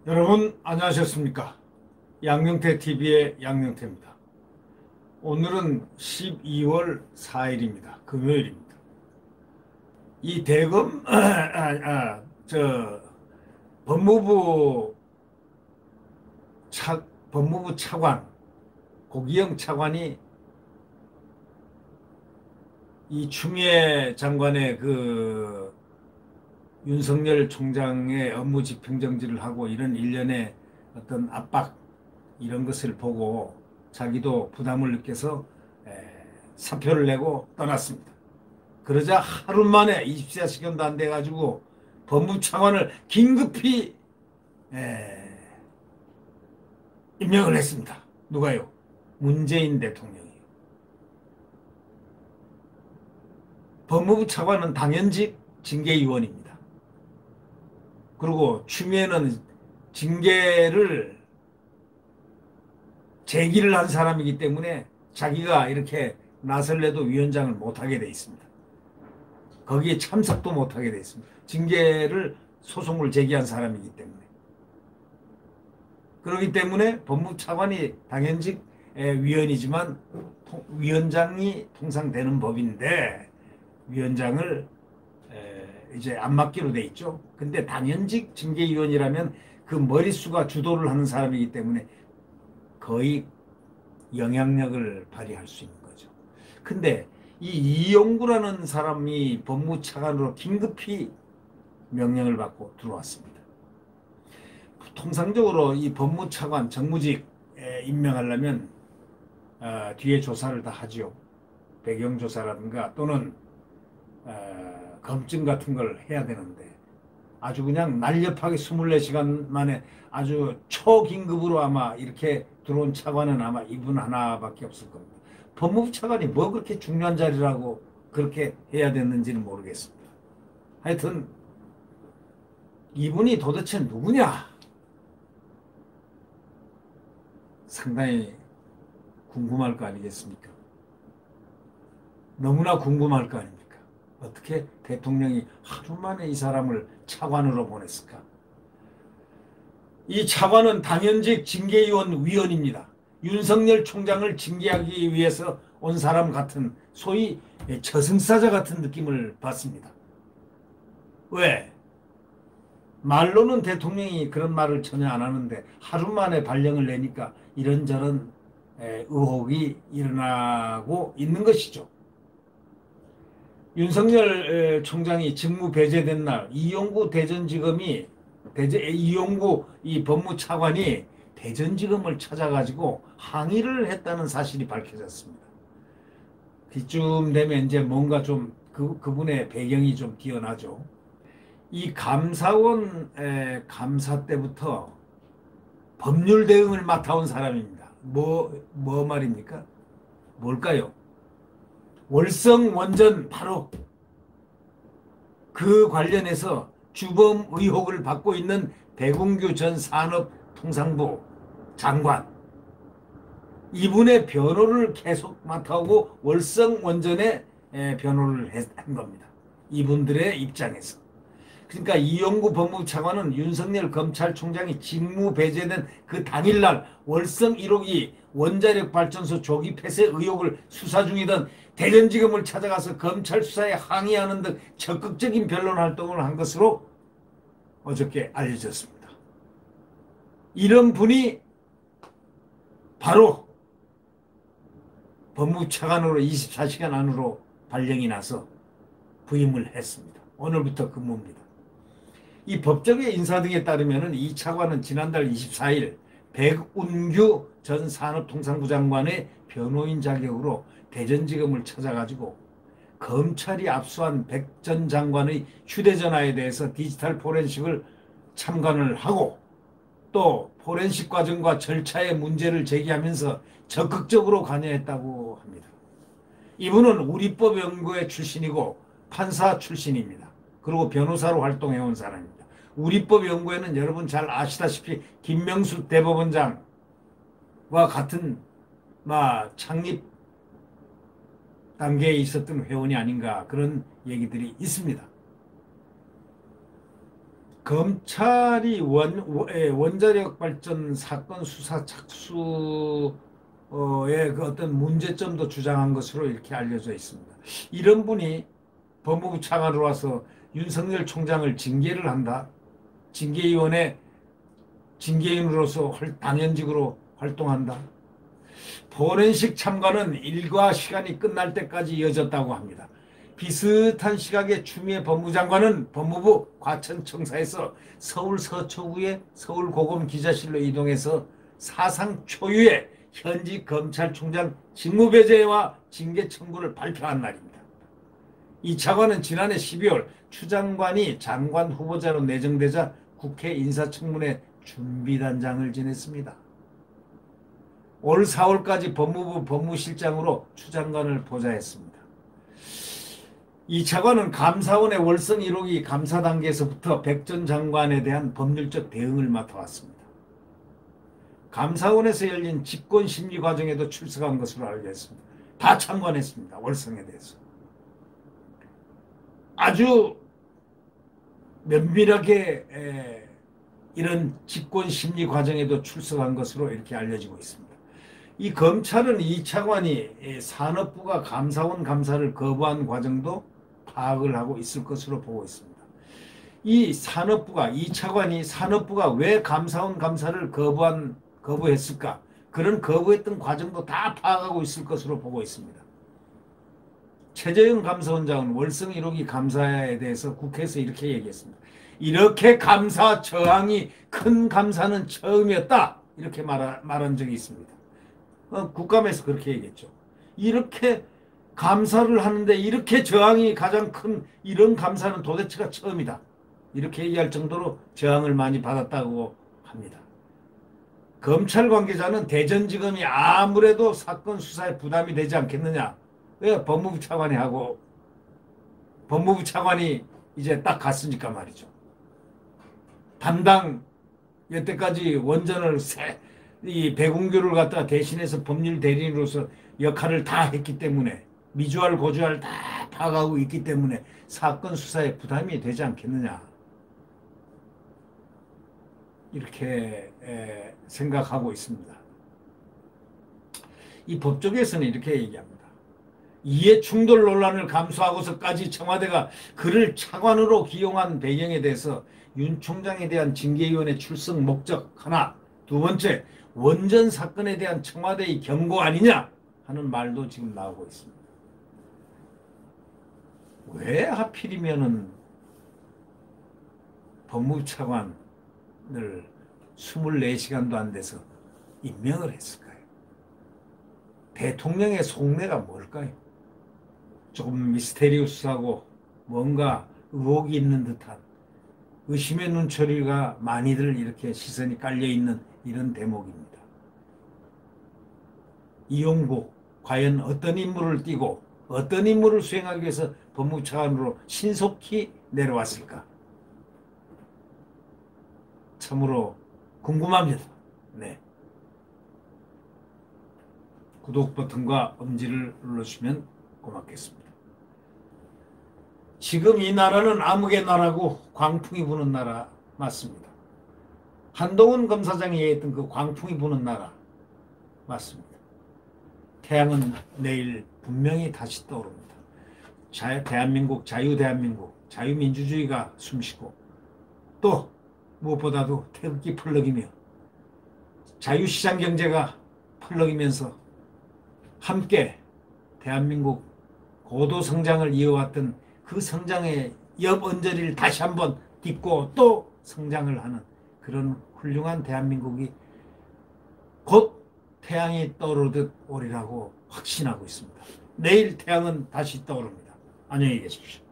여러분 안녕하셨습니까? 양명태TV의 양명태입니다. 오늘은 12월 4일입니다. 금요일입니다. 이 대검 법무부 법무부 차관 고기영 차관이 이 추미애 장관의 윤석열 총장의 업무 집행정지를 하고 이런 일련의 어떤 압박 이런 것을 보고 자기도 부담을 느껴서 사표를 내고 떠났습니다. 그러자 하루 만에 24시간도 안 돼가지고 법무차관을 긴급히 임명을 했습니다. 누가요? 문재인 대통령이요. 법무부 차관은 당연직 징계위원입니다. 그리고 추미애는 징계를 제기를 한 사람이기 때문에 자기가 이렇게 나설래도 위원장을 못하게 돼 있습니다. 거기에 참석도 못하게 돼 있습니다. 징계를 소송을 제기한 사람이기 때문에. 그렇기 때문에 법무차관이 당연직 위원이지만 위원장이 통상 되는 법인데 위원장을 이제 안 맡기로 돼 있죠. 근데 당연직 징계위원이라면 그 머릿수가 주도를 하는 사람이기 때문에 거의 영향력을 발휘할 수 있는 거죠. 근데 이 이용구라는 사람이 법무차관으로 긴급히 명령을 받고 들어왔습니다. 통상적으로 이 법무차관 정무직에 임명하려면 뒤에 조사를 다 하죠. 배경조사라든가 또는 검증 같은 걸 해야 되는데 아주 그냥 날렵하게 24시간 만에 아주 초긴급으로 아마 이렇게 들어온 차관은 아마 이분 하나밖에 없을 겁니다. 법무부 차관이 뭐 그렇게 중요한 자리라고 그렇게 해야 됐는지는 모르겠습니다. 하여튼 이분이 도대체 누구냐? 상당히 궁금할 거 아니겠습니까? 너무나 궁금할 거 아닙니까? 어떻게 대통령이 하루 만에 이 사람을 차관으로 보냈을까? 이 차관은 당연직 징계위원 위원입니다. 윤석열 총장을 징계하기 위해서 온 사람 같은 소위 저승사자 같은 느낌을 받습니다. 왜? 말로는 대통령이 그런 말을 전혀 안 하는데 하루 만에 발령을 내니까 이런저런 의혹이 일어나고 있는 것이죠. 윤석열 총장이 직무 배제된 날 이용구 대전지검이 이용구 이 법무차관이 대전지검을 찾아가지고 항의를 했다는 사실이 밝혀졌습니다. 그쯤 되면 이제 뭔가 좀 그분의 배경이 좀 뛰어나죠. 이 감사원 감사 때부터 법률 대응을 맡아온 사람입니다. 뭐 말입니까? 뭘까요? 월성 원전 바로 그 관련해서 주범 의혹을 받고 있는 배궁규 전 산업통상부 장관 이분의 변호를 계속 맡아오고 월성 원전에 변호를 한 겁니다. 이분들의 입장에서. 그러니까 이용구 법무부 차관은 윤석열 검찰총장이 직무 배제된 그 당일날 월성 1호기 원자력 발전소 조기 폐쇄 의혹을 수사 중이던 대전지검을 찾아가서 검찰 수사에 항의하는 등 적극적인 변론 활동을 한 것으로 어저께 알려졌습니다. 이런 분이 바로 법무부 차관으로 24시간 안으로 발령이 나서 부임을 했습니다. 오늘부터 근무입니다. 이 법정의 인사 등에 따르면 이 차관은 지난달 24일 백운규 전 산업통상부 장관의 변호인 자격으로 대전지검을 찾아가지고 검찰이 압수한 백 전 장관의 휴대전화에 대해서 디지털 포렌식을 참관을 하고 또 포렌식 과정과 절차의 문제를 제기하면서 적극적으로 관여했다고 합니다. 이분은 우리법연구회 출신이고 판사 출신입니다. 그리고 변호사로 활동해온 사람입니다. 우리법연구회는 여러분 잘 아시다시피 김명수 대법원장과 같은 창립 단계에 있었던 회원이 아닌가 그런 얘기들이 있습니다. 검찰이 원자력 발전 사건 수사 착수의 그 어떤 문제점도 주장한 것으로 이렇게 알려져 있습니다. 이런 분이 법무부 차관으로 와서 윤석열 총장을 징계를 한다. 징계위원회 징계인으로서 당연직으로 활동한다. 포렌식 참관은 일과 시간이 끝날 때까지 이어졌다고 합니다. 비슷한 시각에 추미애 법무장관은 법무부 과천청사에서 서울 서초구의 서울고검기자실로 이동해서 사상 초유의 현직 검찰총장 직무배제와 징계 청구를 발표한 날입니다. 이 차관은 지난해 12월 추 장관이 장관 후보자로 내정되자 국회 인사청문회 준비단장을 지냈습니다. 올 4월까지 법무부 법무실장으로 추 장관을 보좌했습니다. 이 차관은 감사원의 월성 1호기 감사 단계에서부터 백 전 장관에 대한 법률적 대응을 맡아왔습니다. 감사원에서 열린 집권심리 과정에도 출석한 것으로 알고 있습니다. 다 참관했습니다. 월성에 대해서. 아주 면밀하게 이런 집권심리 과정에도 출석한 것으로 이렇게 알려지고 있습니다. 이 검찰은 이 차관이 산업부가 감사원 감사를 거부한 과정도 파악을 하고 있을 것으로 보고 있습니다. 이 차관이 산업부가 왜 감사원 감사를 거부했을까? 그런 거부했던 과정도 다 파악하고 있을 것으로 보고 있습니다. 최재형 감사원장은 월성 1호기 감사에 대해서 국회에서 이렇게 얘기했습니다. 이렇게 감사 저항이 큰 감사는 처음이었다. 이렇게 말한 적이 있습니다. 국감에서 그렇게 얘기했죠. 이렇게 감사를 하는데 이렇게 저항이 가장 큰 이런 감사는 도대체가 처음이다. 이렇게 얘기할 정도로 저항을 많이 받았다고 합니다. 검찰 관계자는 대전지검이 아무래도 사건 수사에 부담이 되지 않겠느냐. 왜 법무부 차관이 이제 딱 갔으니까 말이죠. 담당 여태까지 원전을 이 배공규를 갖다가 대신해서 법률 대리인으로서 역할을 다 했기 때문에 미주알 고주알 다 파악하고 있기 때문에 사건 수사에 부담이 되지 않겠느냐 이렇게 생각하고 있습니다. 이 법조계에서는 이렇게 얘기합니다. 이해충돌 논란을 감수하고서까지 청와대가 그를 차관으로 기용한 배경에 대해서 윤 총장에 대한 징계위원회 출석 목적 하나, 두 번째 원전 사건에 대한 청와대의 경고 아니냐 하는 말도 지금 나오고 있습니다. 왜 하필이면은 법무부 차관을 24시간도 안 돼서 임명을 했을까요? 대통령의 속내가 뭘까요? 조금 미스테리우스하고 뭔가 의혹이 있는 듯한 의심의 눈초리가 많이들 이렇게 시선이 깔려있는 이런 대목입니다. 이용구 과연 어떤 임무를 띠고 어떤 임무를 수행하기 위해서 법무부 차관으로 신속히 내려왔을까? 참으로 궁금합니다. 네. 구독 버튼과 엄지를 눌러주시면 고맙겠습니다. 지금 이 나라는 암흑의 나라고 광풍이 부는 나라 맞습니다. 한동훈 검사장이 얘기했던 그 광풍이 부는 나라 맞습니다. 태양은 내일 분명히 다시 떠오릅니다. 대한민국, 자유대한민국, 자유민주주의가 숨쉬고 또 무엇보다도 태극기 펄럭이며 자유시장 경제가 펄럭이면서 함께 대한민국 고도 성장을 이어왔던 그 성장의 옆 언저리를 다시 한번 딛고 또 성장을 하는 그런 훌륭한 대한민국이 곧 태양이 떠오르듯 오리라고 확신하고 있습니다. 내일 태양은 다시 떠오릅니다. 안녕히 계십시오.